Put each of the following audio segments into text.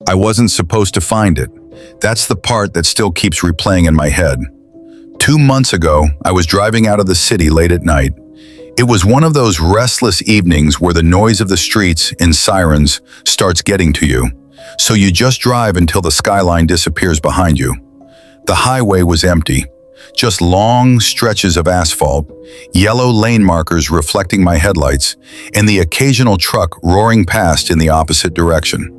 I wasn't supposed to find it. That's the part that still keeps replaying in my head. 2 months ago, I was driving out of the city late at night. It was one of those restless evenings where the noise of the streets and sirens starts getting to you. So you just drive until the skyline disappears behind you. The highway was empty. Just long stretches of asphalt, yellow lane markers reflecting my headlights, and the occasional truck roaring past in the opposite direction.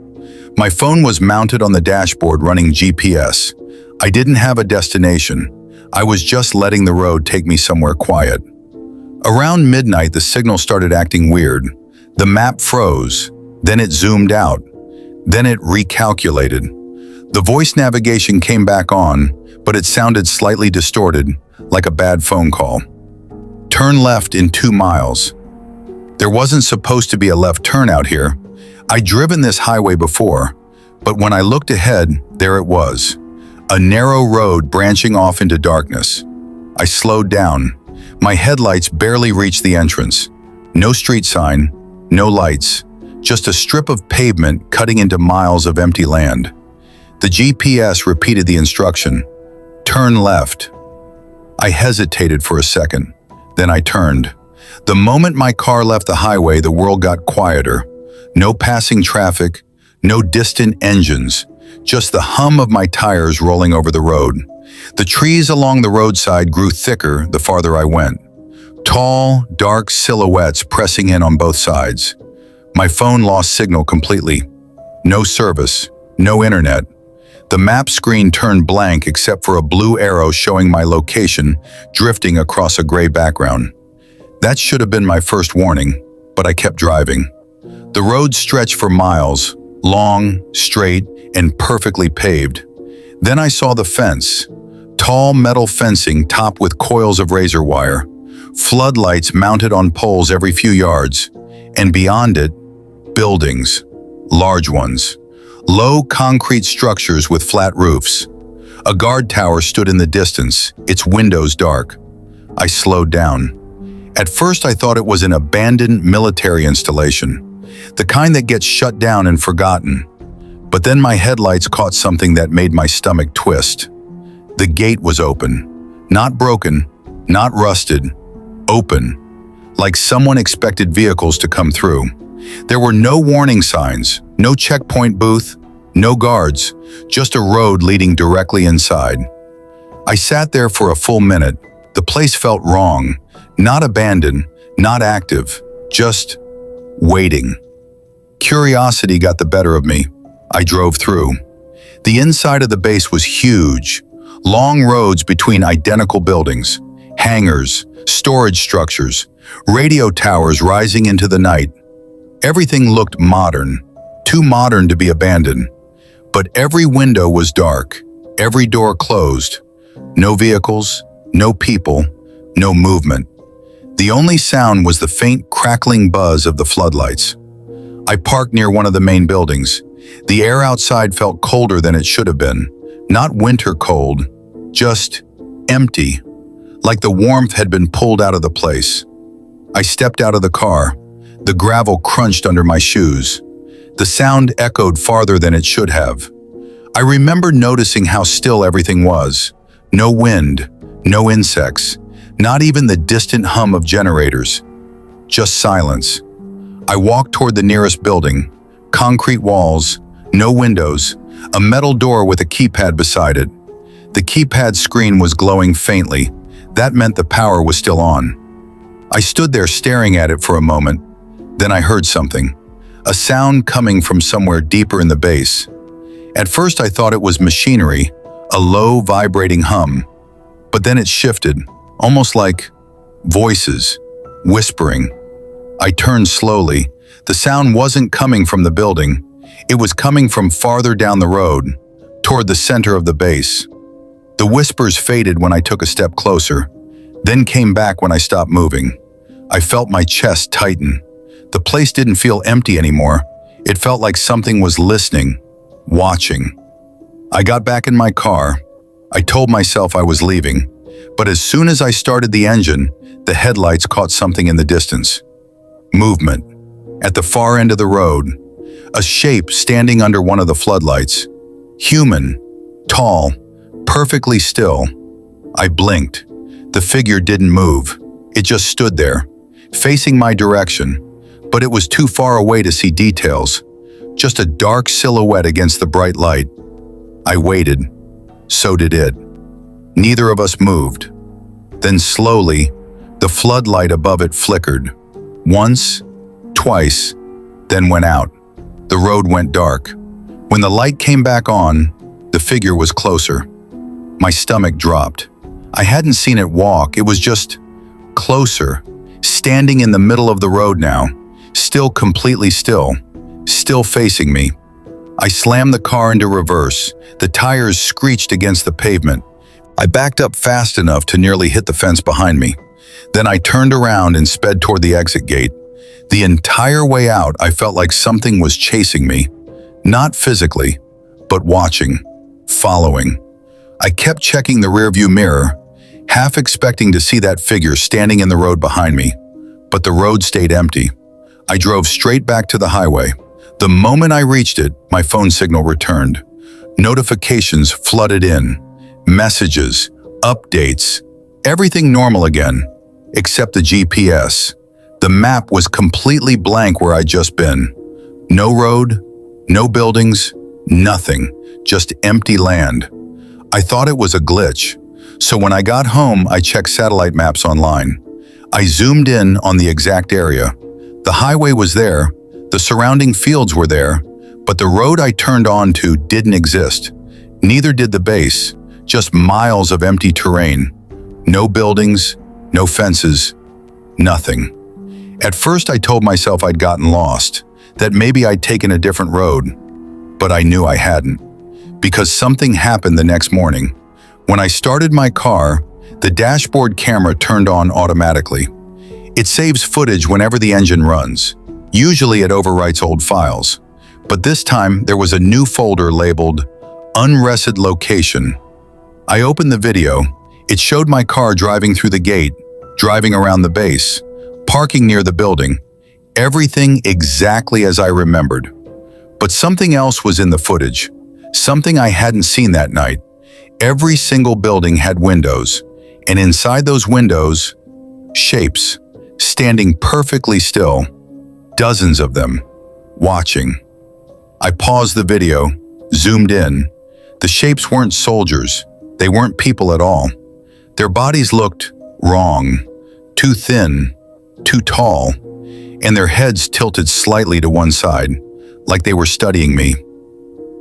My phone was mounted on the dashboard running GPS. I didn't have a destination. I was just letting the road take me somewhere quiet. Around midnight, the signal started acting weird. The map froze, then it zoomed out, then it recalculated. The voice navigation came back on, but it sounded slightly distorted, like a bad phone call. Turn left in 2 miles. There wasn't supposed to be a left turn out here. I'd driven this highway before, but when I looked ahead, there it was. A narrow road branching off into darkness. I slowed down. My headlights barely reached the entrance. No street sign, no lights, just a strip of pavement cutting into miles of empty land. The GPS repeated the instruction, turn left. I hesitated for a second, then I turned. The moment my car left the highway, the world got quieter. No passing traffic, no distant engines, just the hum of my tires rolling over the road. The trees along the roadside grew thicker the farther I went. Tall, dark silhouettes pressing in on both sides. My phone lost signal completely. No service, no internet. The map screen turned blank except for a blue arrow showing my location drifting across a gray background. That should have been my first warning, but I kept driving. The road stretched for miles, long, straight, and perfectly paved. Then I saw the fence. Tall metal fencing topped with coils of razor wire. Floodlights mounted on poles every few yards. And beyond it, buildings. Large ones. Low concrete structures with flat roofs. A guard tower stood in the distance, its windows dark. I slowed down. At first I thought it was an abandoned military installation, the kind that gets shut down and forgotten. But then my headlights caught something that made my stomach twist. The gate was open. Not broken, not rusted. Open. Like someone expected vehicles to come through. There were no warning signs, no checkpoint booth, no guards, just a road leading directly inside. I sat there for a full minute. The place felt wrong. Not abandoned, not active, just waiting. Curiosity got the better of me. I drove through. The inside of the base was huge. Long roads between identical buildings, hangars, storage structures, radio towers rising into the night. Everything looked modern, too modern to be abandoned. But every window was dark, every door closed. No vehicles, no people, no movement. The only sound was the faint crackling buzz of the floodlights. I parked near one of the main buildings. The air outside felt colder than it should have been. Not winter cold, just empty, like the warmth had been pulled out of the place. I stepped out of the car. The gravel crunched under my shoes. The sound echoed farther than it should have. I remember noticing how still everything was. No wind, no insects, not even the distant hum of generators. Just silence. I walked toward the nearest building. Concrete walls, no windows, a metal door with a keypad beside it. The keypad screen was glowing faintly. That meant the power was still on. I stood there staring at it for a moment. Then I heard something. A sound coming from somewhere deeper in the base. At first I thought it was machinery, a low vibrating hum. But then it shifted, almost like voices, whispering. I turned slowly. The sound wasn't coming from the building. It was coming from farther down the road, toward the center of the base. The whispers faded when I took a step closer, then came back when I stopped moving. I felt my chest tighten. The place didn't feel empty anymore. It felt like something was listening, watching. I got back in my car. I told myself I was leaving, but as soon as I started the engine, the headlights caught something in the distance. Movement. At the far end of the road, A shape standing under one of the floodlights. Human, tall, perfectly still. I blinked. The figure didn't move. It just stood there, facing my direction, but it was too far away to see details. Just a dark silhouette against the bright light. I waited. So did it. Neither of us moved. Then slowly, the floodlight above it flickered. Once, twice, then went out. The road went dark. When the light came back on, the figure was closer. My stomach dropped. I hadn't seen it walk, it was just closer, standing in the middle of the road now, still completely still facing me. I slammed the car into reverse. The tires screeched against the pavement. I backed up fast enough to nearly hit the fence behind me. Then I turned around and sped toward the exit gate. The entire way out, I felt like something was chasing me. Not physically, but watching, following. I kept checking the rearview mirror, half expecting to see that figure standing in the road behind me. But the road stayed empty. I drove straight back to the highway. The moment I reached it, my phone signal returned. Notifications flooded in. Messages, updates, everything normal again, except the GPS. The map was completely blank where I'd just been. No road, no buildings, nothing, just empty land. I thought it was a glitch, so when I got home, I checked satellite maps online. I zoomed in on the exact area. The highway was there, the surrounding fields were there, but the road I turned onto didn't exist. Neither did the base, just miles of empty terrain. No buildings, no fences, nothing. At first I told myself I'd gotten lost, that maybe I'd taken a different road, but I knew I hadn't. Because something happened the next morning. When I started my car, the dashboard camera turned on automatically. It saves footage whenever the engine runs. Usually it overwrites old files. But this time there was a new folder labeled Unrested Location. I opened the video. It showed my car driving through the gate, driving around the base, parking near the building. Everything exactly as I remembered. But something else was in the footage. Something I hadn't seen that night. Every single building had windows, and inside those windows, shapes, standing perfectly still, dozens of them, watching. I paused the video, zoomed in. The shapes weren't soldiers, they weren't people at all. Their bodies looked wrong, too thin, too tall, and their heads tilted slightly to one side, like they were studying me.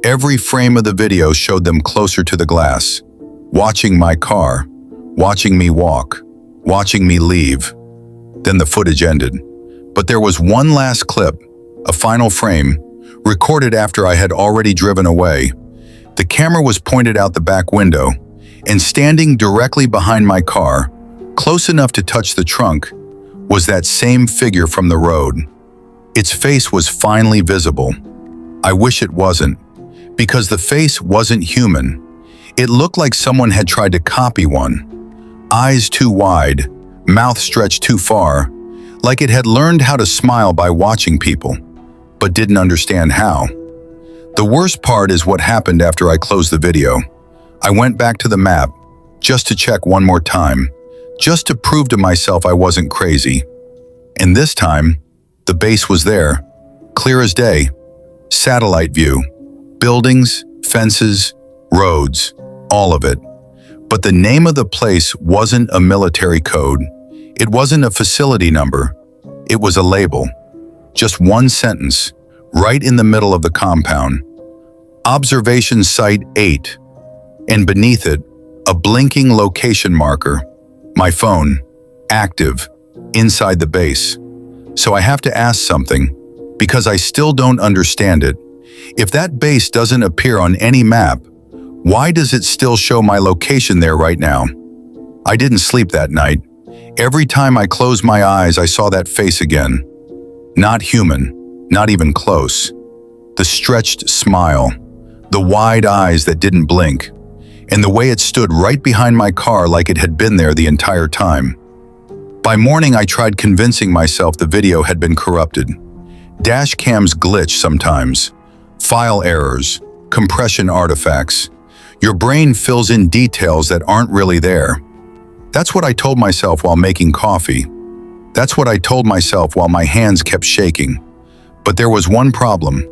Every frame of the video showed them closer to the glass, watching my car, watching me walk, watching me leave. Then the footage ended. But there was one last clip, a final frame, recorded after I had already driven away. The camera was pointed out the back window, and standing directly behind my car, close enough to touch the trunk, was that same figure from the road. Its face was finally visible. I wish it wasn't, because the face wasn't human. It looked like someone had tried to copy one. Eyes too wide, mouth stretched too far, like it had learned how to smile by watching people, but didn't understand how. The worst part is what happened after I closed the video. I went back to the map, just to check one more time, just to prove to myself I wasn't crazy. And this time, the base was there, clear as day. Satellite view, buildings, fences, roads, all of it. But the name of the place wasn't a military code. It wasn't a facility number. It was a label. Just one sentence, right in the middle of the compound. Observation Site 8. And beneath it, a blinking location marker. My phone, active, inside the base. So I have to ask something, because I still don't understand it. If that base doesn't appear on any map, why does it still show my location there right now? I didn't sleep that night. Every time I closed my eyes, I saw that face again. Not human, not even close. The stretched smile, the wide eyes that didn't blink, and the way it stood right behind my car like it had been there the entire time. By morning, I tried convincing myself the video had been corrupted. Dash cams glitch sometimes. File errors, compression artifacts. Your brain fills in details that aren't really there. That's what I told myself while making coffee. That's what I told myself while my hands kept shaking. But there was one problem.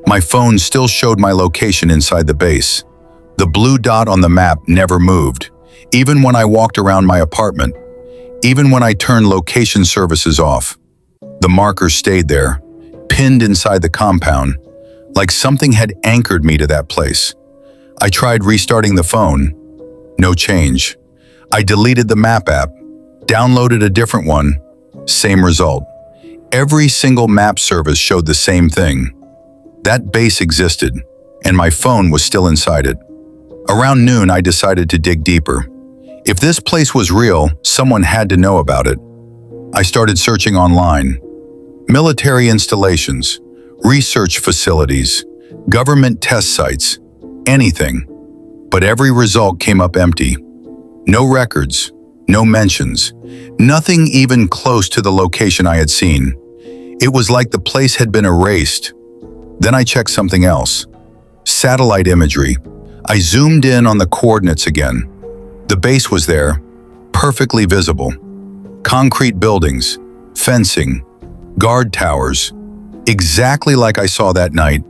My phone still showed my location inside the base. The blue dot on the map never moved, even when I walked around my apartment, even when I turned location services off. The marker stayed there, pinned inside the compound, like something had anchored me to that place. I tried restarting the phone. No change. I deleted the map app, downloaded a different one. Same result. Every single map service showed the same thing. That base existed, and my phone was still inside it. Around noon, I decided to dig deeper. If this place was real, someone had to know about it. I started searching online. Military installations, research facilities, government test sites, anything. But every result came up empty. No records, no mentions, nothing even close to the location I had seen. It was like the place had been erased. Then I checked something else. Satellite imagery. I zoomed in on the coordinates again. The base was there, perfectly visible. Concrete buildings, fencing, guard towers, exactly like I saw that night.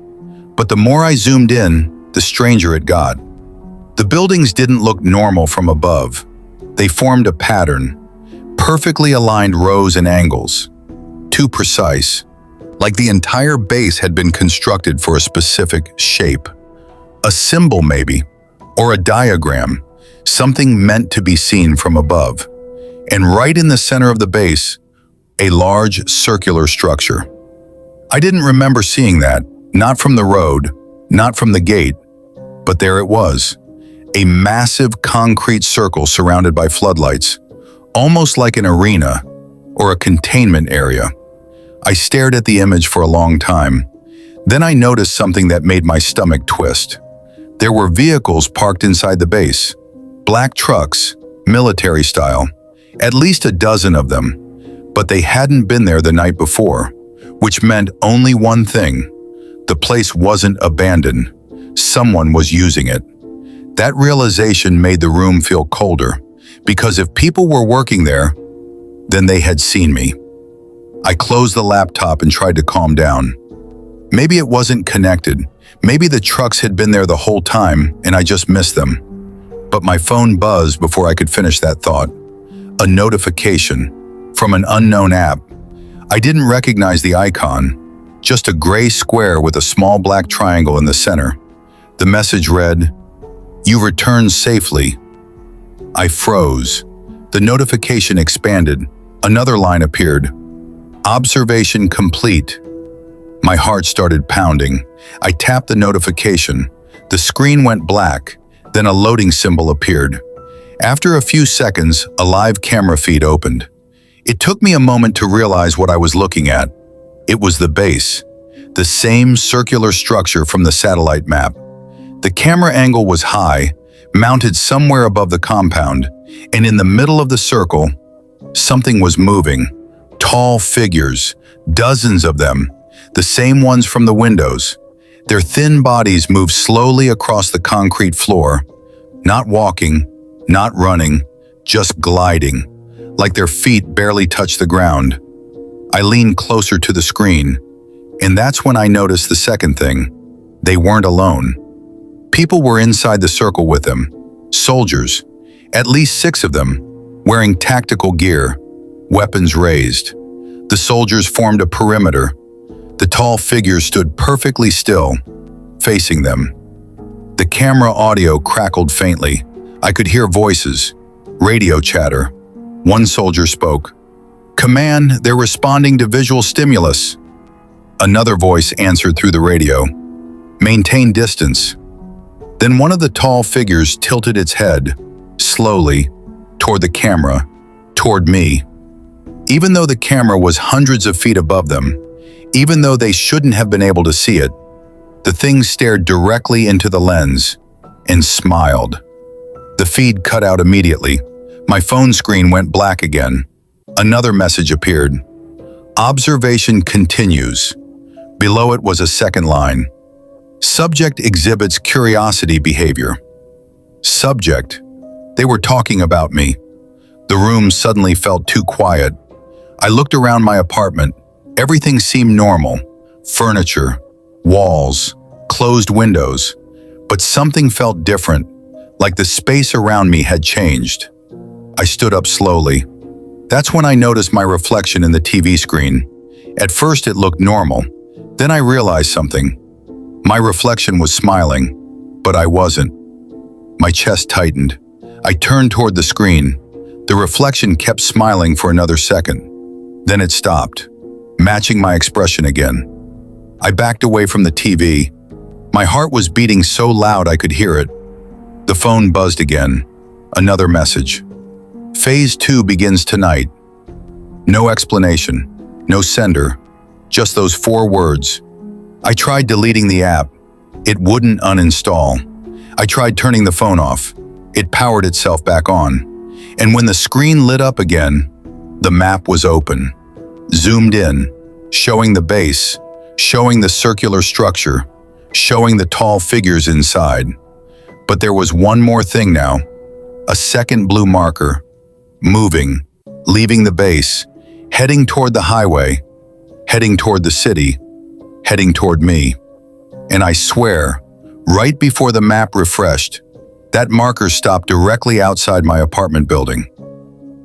But the more I zoomed in, the stranger it got. The buildings didn't look normal from above. They formed a pattern, perfectly aligned rows and angles. Too precise, like the entire base had been constructed for a specific shape. A symbol maybe, or a diagram, something meant to be seen from above. And right in the center of the base, a large circular structure. I didn't remember seeing that, not from the road, not from the gate, but there it was. A massive concrete circle surrounded by floodlights, almost like an arena or a containment area. I stared at the image for a long time. Then I noticed something that made my stomach twist. There were vehicles parked inside the base. Black trucks, military style, at least a dozen of them. But they hadn't been there the night before, which meant only one thing. The place wasn't abandoned. Someone was using it. That realization made the room feel colder, because if people were working there, then they had seen me. I closed the laptop and tried to calm down. Maybe it wasn't connected. Maybe the trucks had been there the whole time and I just missed them. But my phone buzzed before I could finish that thought. A notification from an unknown app. I didn't recognize the icon, just a gray square with a small black triangle in the center. The message read, "You returned safely." I froze. The notification expanded. Another line appeared. "Observation complete." My heart started pounding. I tapped the notification. The screen went black, then a loading symbol appeared. After a few seconds, a live camera feed opened. It took me a moment to realize what I was looking at. It was the base, the same circular structure from the satellite map. The camera angle was high, mounted somewhere above the compound, and in the middle of the circle, something was moving. Tall figures, dozens of them, the same ones from the windows. Their thin bodies moved slowly across the concrete floor, not walking, not running, just gliding, like their feet barely touched the ground. I leaned closer to the screen, and that's when I noticed the second thing. They weren't alone. People were inside the circle with them, soldiers, at least 6 of them, wearing tactical gear, weapons raised. The soldiers formed a perimeter. The tall figures stood perfectly still, facing them. The camera audio crackled faintly. I could hear voices, radio chatter. One soldier spoke. "Command, they're responding to visual stimulus." Another voice answered through the radio. "Maintain distance." Then one of the tall figures tilted its head, slowly, toward the camera, toward me. Even though the camera was hundreds of feet above them, even though they shouldn't have been able to see it, the thing stared directly into the lens and smiled. The feed cut out immediately. My phone screen went black again. Another message appeared. "Observation continues. Below it was a second line. Subject exhibits curiosity behavior. Subject. They were talking about me. The room suddenly felt too quiet. I looked around my apartment. Everything seemed normal. Furniture, walls, closed windows. But something felt different, like the space around me had changed. I stood up slowly. That's when I noticed my reflection in the TV screen. At first it looked normal. Then I realized something. My reflection was smiling, but I wasn't. My chest tightened. I turned toward the screen. The reflection kept smiling for another second. Then it stopped, matching my expression again. I backed away from the TV. My heart was beating so loud I could hear it. The phone buzzed again. Another message. Phase 2 begins tonight. No explanation, no sender, just those 4 words. I tried deleting the app. It wouldn't uninstall. I tried turning the phone off. It powered itself back on. And when the screen lit up again, the map was open. Zoomed in, showing the base, showing the circular structure, showing the tall figures inside. But there was one more thing now. A second blue marker. Moving, leaving the base, heading toward the highway, heading toward the city, heading toward me. And I swear, right before the map refreshed, that marker stopped directly outside my apartment building.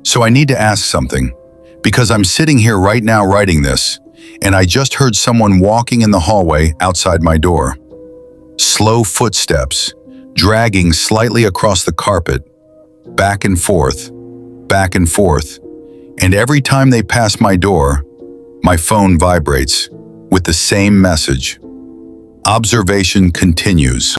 So I need to ask something, because I'm sitting here right now writing this, and I just heard someone walking in the hallway outside my door. Slow footsteps, dragging slightly across the carpet, back and forth, and every time they pass my door, my phone vibrates with the same message. Observation continues.